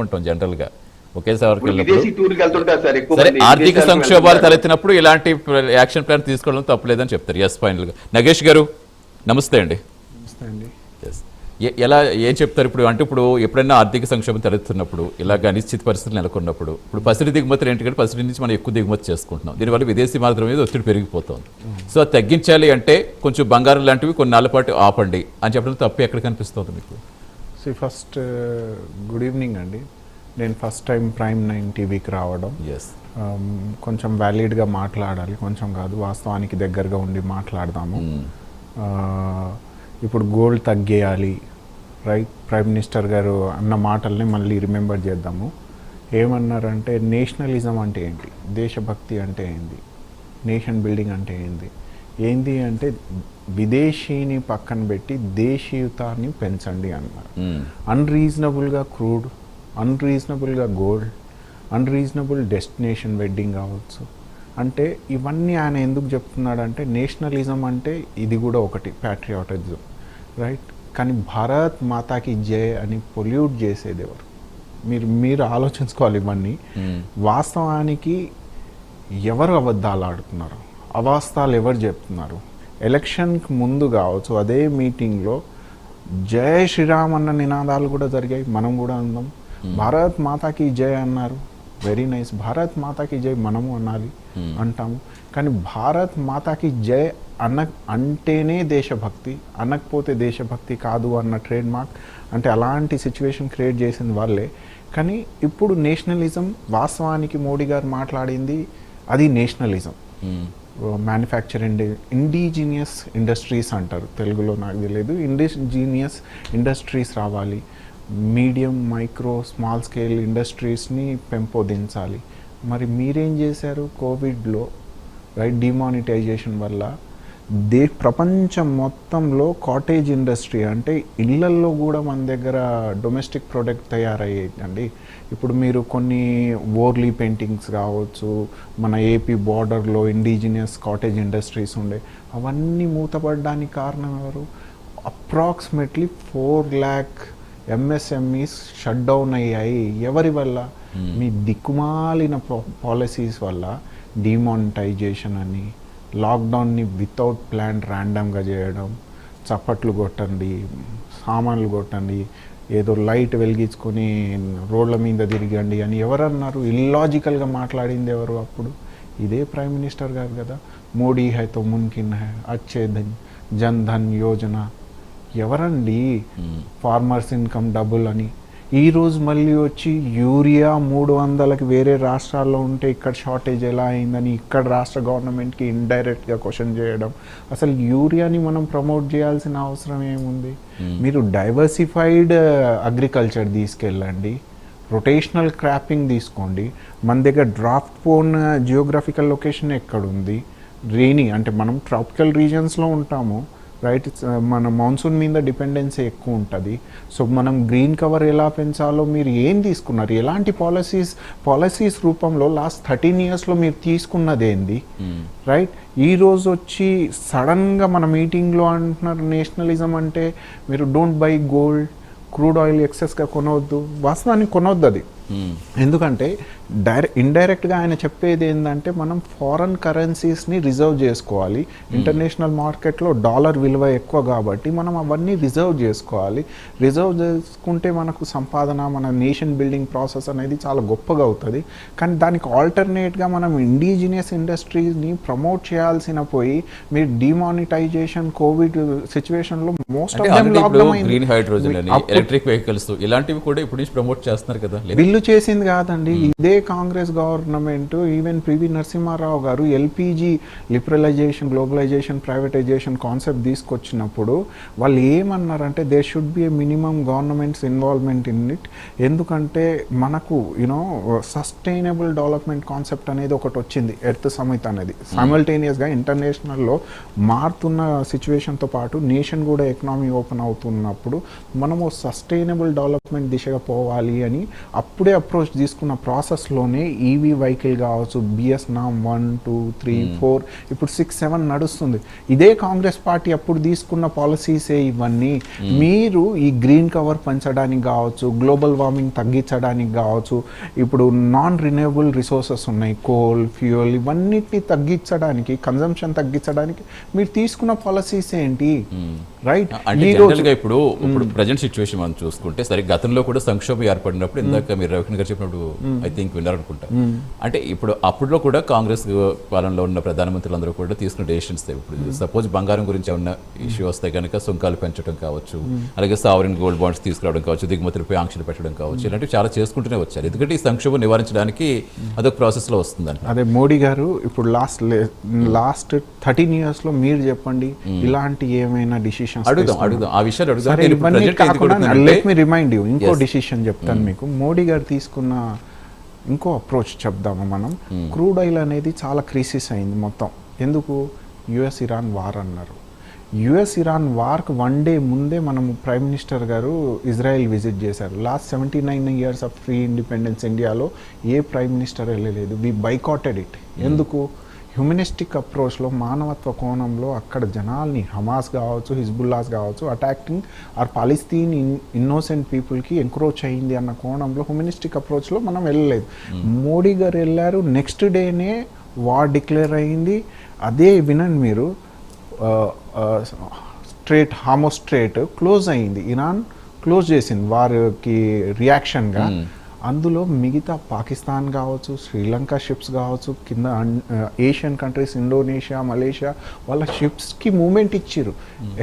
ఉంటాం జనరల్గా ఒకేసారి విదేశీ టూర్కి వెళ్తుంటారు సార్ ఎక్కువ సరే మంది. ఆర్థిక విదేశాలకు సంక్షోభాలు వెళ్తుంటారు. తలెత్తినప్పుడు ఇలాంటి యాక్షన్ ప్లాన్ తీసుకోవడం తప్పలేదని చెప్తారు. ఎస్ ఫైనల్గా నగేష్ గారు నమస్తే అండి. నమస్తే అండి. ఎస్ ఎలా ఏం చెప్తారు ఇప్పుడు? అంటే ఇప్పుడు ఎప్పుడైనా ఆర్థిక సంక్షోభం తలెత్తున్నప్పుడు ఇలాగ అనిశ్చిత పరిస్థితులు నెలకొన్నప్పుడు ఇప్పుడు పసిడి దిగుమతులు ఏంటంటే పసిడి నుంచి మనం ఎక్కువ దిగుమతి చేసుకుంటున్నాం. దీనివల్ల విదేశీ మార్గం మీద ఒత్తిడి పెరిగిపోతుంది. సో అది తగ్గించాలి అంటే కొంచెం బంగారం లాంటివి కొన్ని నెలల పాటు ఆపండి అని చెప్పడం తప్పు ఎక్కడ కనిపిస్తుంది మీకు? ఫస్ట్ గుడ్ ఈవినింగ్ అండి. నేను ఫస్ట్ టైం ప్రైమ్ 9 టీవీకి రావడం. ఎస్ కొంచెం వ్యాలిడ్గా మాట్లాడాలి, కొంచెం కాదు వాస్తవానికి దగ్గరగా ఉండి మాట్లాడదాము. ఇప్పుడు గోల్డ్ తగ్గేయాలి, రైట్? ప్రైమ్ మినిస్టర్ గారు అన్న మాటల్ని మళ్ళీ రిమెంబర్ చేద్దాము. ఏమన్నారంటే నేషనలిజం అంటే ఏంటి, దేశభక్తి అంటే ఏంది, నేషన్ బిల్డింగ్ అంటే ఏంది అంటే విదేశీని పక్కన పెట్టి దేశీయుతాన్ని పెంచండి అన్నారు. అన్రీజనబుల్గా క్రూడ్, అన్రీజనబుల్గా గోల్డ్, అన్రీజనబుల్ డెస్టినేషన్ వెడ్డింగ్ కావచ్చు. అంటే ఇవన్నీ ఆయన ఎందుకు చెప్తున్నాడంటే నేషనలిజం అంటే ఇది కూడా ఒకటి ప్యాట్రియాటిజం, రైట్? కానీ భారత్ మాతాకి జై అని పొల్యూట్ చేసేది ఎవరు? మీరు ఆలోచించుకోవాలి ఇవన్నీ. వాస్తవానికి ఎవరు అబద్ధాలు ఆడుతున్నారు, అవాస్తవాలు ఎవరు చెప్తున్నారు? ఎలక్షన్కి ముందు కావచ్చు అదే మీటింగ్లో జై శ్రీరామ్ అన్న నినాదాలు కూడా జరిగాయి. మనం కూడా అందాం. భారత్ మాతాకి జై అన్నారు, వెరీ నైస్. భారత్ మాతాకి జై మనము అనాలి, అంటాము. కానీ భారత్ మాతాకి జై అంటేనే దేశభక్తి, అనకపోతే దేశభక్తి కాదు అన్న ట్రేడ్ మార్క్. అంటే అలాంటి సిచ్యువేషన్ క్రియేట్ చేసింది వాళ్ళే. కానీ ఇప్పుడు నేషనలిజం వాస్తవానికి మోడీ గారు మాట్లాడింది అది నేషనలిజం. మ్యానుఫ్యాక్చరింగ్ ఇండిజీనియస్ ఇండస్ట్రీస్ అంటారు తెలుగులో, నాకు తెలియదు. ఇండిజీనియస్ ఇండస్ట్రీస్ రావాలి, మీడియం మైక్రో స్మాల్ స్కేల్ ఇండస్ట్రీస్ని పెంపొందించాలి. మరి మీరేం చేశారు కోవిడ్లో, రైట్? డిమానిటైజేషన్ వల్ల ప్రపంచం మొత్తంలో కాటేజ్ ఇండస్ట్రీ అంటే ఇళ్లల్లో కూడా మన దగ్గర డొమెస్టిక్ ప్రోడక్ట్ తయారయ్యేదండి. ఇప్పుడు మీరు కొన్ని ఓర్లీ పెయింటింగ్స్ కావచ్చు, మన ఏపీ బార్డర్లో ఇండిజినియస్ కాటేజ్ ఇండస్ట్రీస్ ఉండే అవన్నీ మూతపడడానికి కారణం ఎవరు? Approximately 4 lakh MSMEs shut down అయ్యాయి. ఎవరి వల్ల? మీ దిక్కుమాలిన పాలసీస్ వల్ల. డిమానిటైజేషన్ అని, లాక్డౌన్ని వితౌట్ ప్లాన్ ర్యాండమ్గా చేయడం, చప్పట్లు కొట్టండి, సామాన్లు కొట్టండి, ఏదో లైట్ వెలిగించుకొని రోడ్ల మీద తిరగండి అని ఎవరన్నారు? ఇల్లాజికల్గా మాట్లాడింది ఎవరు అప్పుడు? ఇదే ప్రైమ్ మినిస్టర్ గారు కదా. మోడీ హై తో ముమ్కిన్ హై, అచ్చే జన్ ధన్ యోజన. ఎవరండి? ఫార్మర్స్ ఇన్కమ్ డబుల్ అని. ఈరోజు మళ్ళీ వచ్చి యూరియా 300కి వేరే రాష్ట్రాల్లో ఉంటే ఇక్కడ షార్టేజ్ ఎలా అయిందని ఇక్కడ రాష్ట్ర గవర్నమెంట్కి ఇండైరెక్ట్గా క్వశ్చన్ చేయడం. అసలు యూరియాని మనం ప్రమోట్ చేయాల్సిన అవసరం ఏముంది? మీరు డైవర్సిఫైడ్ అగ్రికల్చర్ తీసుకెళ్ళండి, రొటేషనల్ క్రాపింగ్ తీసుకోండి. మన దగ్గర డ్రాఫ్ట్ పోన్ జియోగ్రఫికల్ లొకేషన్ ఎక్కడుంది? రెయినీ అంటే మనం ట్రాపికల్ రీజన్స్లో ఉంటాము, రైట్? మన మాన్సూన్ మీద డిపెండెన్సీ ఎక్కువ ఉంటుంది. సో మనం గ్రీన్ కవర్ ఎలా పెంచాలో మీరు ఏం తీసుకున్నారు? ఎలాంటి పాలసీస్ రూపంలో లాస్ట్ 13 yearsలో మీరు తీసుకున్నది ఏంది, రైట్? ఈరోజు వచ్చి సడన్గా మన మీటింగ్లో అంటున్నారు నేషనలిజం అంటే మీరు don't buy gold, crude oil ఎక్సెస్గా కొనవద్దు. వాస్తవానికి కొనవద్దు అది. ఎందుకంటే ఇండైరెక్ట్గా ఆయన చెప్పేది ఏంటంటే మనం ఫారెన్ కరెన్సీస్ని రిజర్వ్ చేసుకోవాలి. ఇంటర్నేషనల్ మార్కెట్లో డాలర్ విలువ ఎక్కువ కాబట్టి మనం అవన్నీ రిజర్వ్ చేసుకోవాలి. రిజర్వ్ చేసుకుంటే మనకు సంపాదన, మన నేషన్ బిల్డింగ్ ప్రాసెస్ అనేది చాలా గొప్పగా అవుతుంది. కానీ దానికి ఆల్టర్నేట్గా మనం ఇండిజినియస్ ఇండస్ట్రీస్ని ప్రమోట్ చేయాల్సిన పోయి మీరు డిమానిటైజేషన్ కోవిడ్ సిచ్యువేషన్లో మోస్ట్ ఆఫ్ దెమ్ లాక్డౌన్ అయింది. గ్రీన్ హైడ్రోజన్ అని, ఎలక్ట్రిక్ వెహికల్స్ ఇలాంటివి కూడా ఇప్పుడు నుంచి ప్రమోట్ చేస్తున్నారు కదా. బిల్లు చేసింది కాదండి ఇదే Congress government. Even PV Narasimha Rao garu LPG liberalisation, globalisation, privatisation concept తీసుకొచ్చినప్పుడు వాళ్ళు ఏమన్నారంటే there should be a minimum government's involvement in it. ఎందుకంటే మనకు యూనో సస్టైనబుల్ డెవలప్మెంట్ కాన్సెప్ట్ అనేది ఒకటి వచ్చింది, ఎర్త్ సమిట్ అనేది. సైమల్టేనియస్గా ఇంటర్నేషనల్లో మారుతున్న సిచ్యువేషన్తో పాటు నేషన్ కూడా ఎకనామీ ఓపెన్ అవుతున్నప్పుడు మనము సస్టైనబుల్ డెవలప్మెంట్ దిశగా పోవాలి అని అప్పుడే ఇప్పుడే అప్రోచ్ తీసుకున్న ప్రాసెస్లోనే ఈవీ వెహికల్ కావచ్చు, బిఎస్ నామ్ 1, 2, 3, 4 ఇప్పుడు 6, 7 నడుస్తుంది. ఇదే కాంగ్రెస్ పార్టీ అప్పుడు తీసుకున్న పాలసీసే ఇవన్నీ. మీరు ఈ గ్రీన్ కవర్ పెంచడానికి కావచ్చు, గ్లోబల్ వార్మింగ్ తగ్గించడానికి కావచ్చు, ఇప్పుడు నాన్ రిన్యూవబుల్ రిసోర్సెస్ ఉన్నాయి, కోల్, ఫ్యూయల్, ఇవన్నిటిని తగ్గించడానికి, కన్జంప్షన్ తగ్గించడానికి మీరు తీసుకున్న పాలసీస్ ఏంటి? రైట్. అంటే జనరల్గా ఇప్పుడు ప్రజెంట్ సిచ్యువేషన్ మనం చూసుకుంటే సరే, గతంలో కూడా సంక్షోభం ఏర్పడినప్పుడు ఇందాక మీరు రవికిరణ్ గారు చెప్పినప్పుడు ఐ థింక్ విన్నారనుకుంటా. అంటే ఇప్పుడు అప్పుడులో కూడా కాంగ్రెస్ పాలనలో ఉన్న ప్రధానమంత్రులందరూ కూడా తీసుకున్న డెసిషన్స్. ఇప్పుడు సపోజ్ బంగారం గురించి ఏమన్నా ఇష్యూ వస్తే కనుక సుంకాలు పెంచడం కావచ్చు, అలాగే సావరిన్ గోల్డ్ బాండ్స్ తీసుకురావడం కావచ్చు, దిగుమతులపై ఆంక్షలు పెట్టడం కావచ్చు, ఇలాంటివి చాలా చేసుకుంటూనే వచ్చారు. ఎందుకంటే ఈ సంక్షోభం నివారించడానికి అదొక ప్రాసెస్లో వస్తుందంట. అదే మోడీ గారు ఇప్పుడు లాస్ట్ 13 years లో మీరు చెప్పండి ఇలాంటి ఏమైనా డిసిషన్స్ అడుగుదాం ఆ విషయాలు లెట్ మీ రిమైండ్ యూ ఇంకో డిసిషన్ చెప్తాను మీకు. మోడీ గారు తీసుకున్న ఇంకో అప్రోచ్ చెప్దాము మనం. క్రూడ్ ఆయిల్ అనేది చాలా క్రైసిస్ అయింది మొత్తం. ఎందుకు? యుఎస్ ఇరాన్ వార్ అన్నారు. యుఎస్ ఇరాన్ వార్కి 1 day ముందే మనం ప్రైమ్ మినిస్టర్ గారు ఇజ్రాయెల్ విజిట్ చేశారు. Last 79 years of free independence ఇండియాలో ఏ ప్రైమ్ మినిస్టర్ వెళ్ళలేదు. వి బైకాటెడ్ ఇట్. ఎందుకు? హ్యూమనిస్టిక్ అప్రోచ్లో, మానవత్వ కోణంలో అక్కడ జనాల్ని, హమాస్ కావచ్చు, హిజ్బుల్లాస్ కావచ్చు, అటాకింగ్ ఆర్ పాలస్తీన్ ఇన్నోసెంట్ పీపుల్కి ఎంక్రోచ్ అయింది అన్న కోణంలో హ్యూమనిస్టిక్ అప్రోచ్లో మనం వెళ్ళలేదు. మోడీ గారు వెళ్ళారు, నెక్స్ట్ డేనే వార్ డిక్లేర్ అయింది. అదే వినండి మీరు, హార్మోస్ స్ట్రేట్ క్లోజ్ అయింది, ఇరాన్ క్లోజ్ చేసింది వారికి రియాక్షన్గా. అందులో మిగతా పాకిస్తాన్ కావచ్చు, శ్రీలంక షిప్స్ కావచ్చు, కింద ఏషియన్ కంట్రీస్, ఇండోనేషియా, మలేషియా, వాళ్ళ షిప్స్కి మూమెంట్ ఇచ్చారు,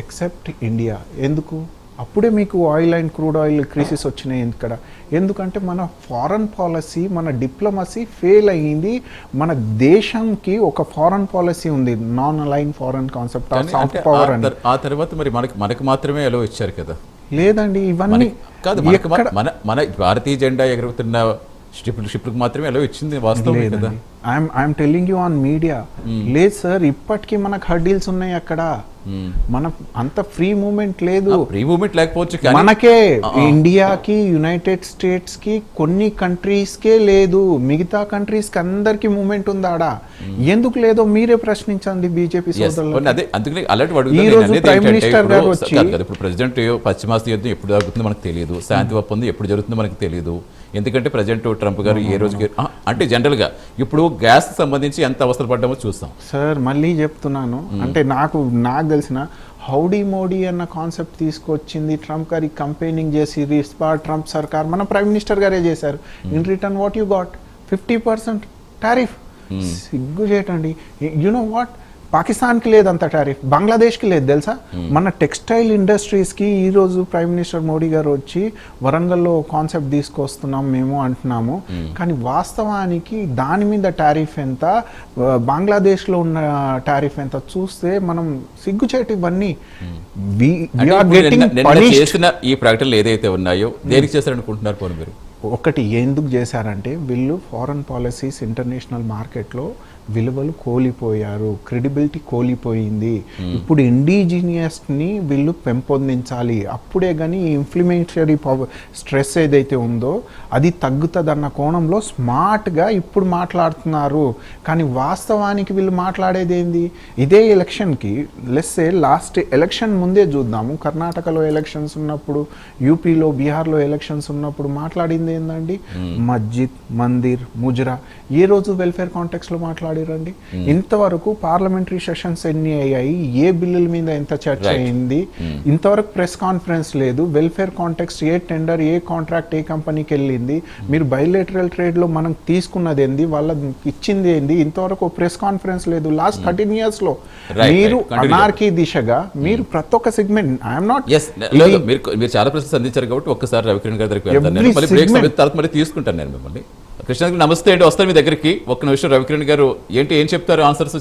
ఎక్సెప్ట్ ఇండియా. ఎందుకు? అప్పుడే మీకు oil and crude oil crisis వచ్చినాయి. ఇక్కడ ఎందుకంటే మన ఫారెన్ పాలసీ, మన డిప్లొమసీ ఫెయిల్ అయ్యింది. మన దేశంకి ఒక ఫారెన్ పాలసీ ఉంది, non align foreign concept of soft power అని. ఆ తర్వాత మరి మనకు మాత్రమే ఎలా ఇచ్చారు కదా? లేదండి, ఇవన్నీ కాదు. మన భారతీయ జెండా ఎగురుతున్న షిప్లకు మాత్రమే ఎలా ఇచ్చింది వాస్తవం కదా? I'm telling you on media. లేదు సార్, ఇప్పటికీ మనకు హర్డిల్స్ ఉన్నాయి అక్కడ. మన అంత ఫ్రీ మూమెంట్ లేదు. ఫ్రీ మూమెంట్ లేకపోవచ్చు, మనకే ఇండియాకి, యునైటెడ్ స్టేట్స్ కి, కొన్ని కంట్రీస్ కే లేదు. మిగతా కంట్రీస్ కి అందరికి మూమెంట్ ఉంది ఆడ. ఎందుకు లేదో మీరే ప్రశ్నించండి బీజేపీ సోదరులు. ఇప్పుడు ప్రెసిడెంట్ పశ్చిమాసియా యుద్ధం ఎప్పుడు జరుగుతుందో మనకు తెలియదు, శాంతి ఒప్పందం ఎప్పుడు జరుగుతుందో మనకు తెలియదు. ఎందుకంటే ప్రెసిడెంట్ ట్రంప్ గారు ఏ రోజుకి అంటే జనరల్ గా ఇప్పుడు గ్యాస్ సంబంధించి ఎంత అవసరం పడ్డామో చూస్తాం సార్. మళ్ళీ చెప్తున్నాను, అంటే నాకు తెలిసిన హౌడీ మోడీ అన్న కాన్సెప్ట్ తీసుకొచ్చింది ట్రంప్ గారి కంపెయినింగ్ చేసి ట్రంప్ సర్కార్, మన ప్రైమ్ మినిస్టర్ గారే చేశారు. In return what you got? 50% tariff. సిగ్గు చేయటండి. యు నో వాట్, పాకిస్తాన్కి లేదు అంత టారిఫ్, బంగ్లాదేశ్కి లేదు తెలుసా. మన టెక్స్టైల్ ఇండస్ట్రీస్కి ఈరోజు ప్రైమ్ మినిస్టర్ మోడీ గారు వచ్చి వరంగల్లో కాన్సెప్ట్ తీసుకొస్తున్నాం మేము అంటున్నాము, కానీ వాస్తవానికి దాని మీద టారిఫ్ ఎంత, బంగ్లాదేశ్లో ఉన్న టారిఫ్ ఎంత చూస్తే మనం సిగ్గుచేటు. ఇవన్నీ చేసిన ఈ ప్రకటనలు ఏదైతే ఉన్నాయో దేనికి చేశారనుకుంటున్నారు పోనీ మీరు? ఒకటి ఎందుకు చేశారంటే వీళ్ళు ఫారెన్ పాలసీస్ ఇంటర్నేషనల్ మార్కెట్లో విలువలు కోల్పోయారు, క్రెడిబిలిటీ కోల్పోయింది. ఇప్పుడు ఇండిజినియస్ని వీళ్ళు పెంపొందించాలి, అప్పుడే కానీ ఇంప్లిమెంటరీ స్ట్రెస్ ఏదైతే ఉందో అది తగ్గుతుందన్న కోణంలో స్మార్ట్గా ఇప్పుడు మాట్లాడుతున్నారు. కానీ వాస్తవానికి వీళ్ళు మాట్లాడేది ఏంది? ఇదే ఎలక్షన్కి లెస్సే లాస్ట్ ఎలక్షన్ ముందే చూద్దాము, కర్ణాటకలో ఎలక్షన్స్ ఉన్నప్పుడు, యూపీలో, బీహార్లో ఎలక్షన్స్ ఉన్నప్పుడు మాట్లాడింది ఏందండి? మస్జిద్, మందిర్, ముజ్రా. ఏ రోజు వెల్ఫేర్ కాంటెక్స్లో మాట్లాడారండి? ఇంతవరకు పార్లమెంటరీ సెషన్స్ ఎన్ని అయ్యాయి, ఏ బిల్లుల మీద ఎంత చర్చ అయింది, ఇంతవరకు ప్రెస్ కాన్ఫరెన్స్ లేదు. వెల్ఫేర్ కాంటెక్స్ట్, ఏ టెండర్, ఏ కాంట్రాక్ట్, ఏ కంపెనీకి వెళ్ళింది, మీరు బైలేటరల్ ట్రేడ్ లో మనం తీసుకున్నది ఏంది, వాళ్ళకి ఇచ్చింది ఏంది, ఇంతవరకు ప్రెస్ కాన్ఫరెన్స్ లేదు. లాస్ట్ 13 years లో మీరు అనార్కీ దిశగా మీరు ప్రతి ఒక్క సెగ్మెంట్, ఐఎమ్ నాట్ మీరు చాలా ప్రశ్నలు అందించారు కాబట్టి ఒక్కసారి రవికిరణ్ గారి దగ్గరికి తీసుకుంటాను నేను మిమ్మల్ని. కృష్ణ నమస్తే అండి, వస్తాను మీ దగ్గరికి. ఒక్క నిమిషం రవికిరణ్ గారు ఏం చెప్తారు ఆన్సర్స్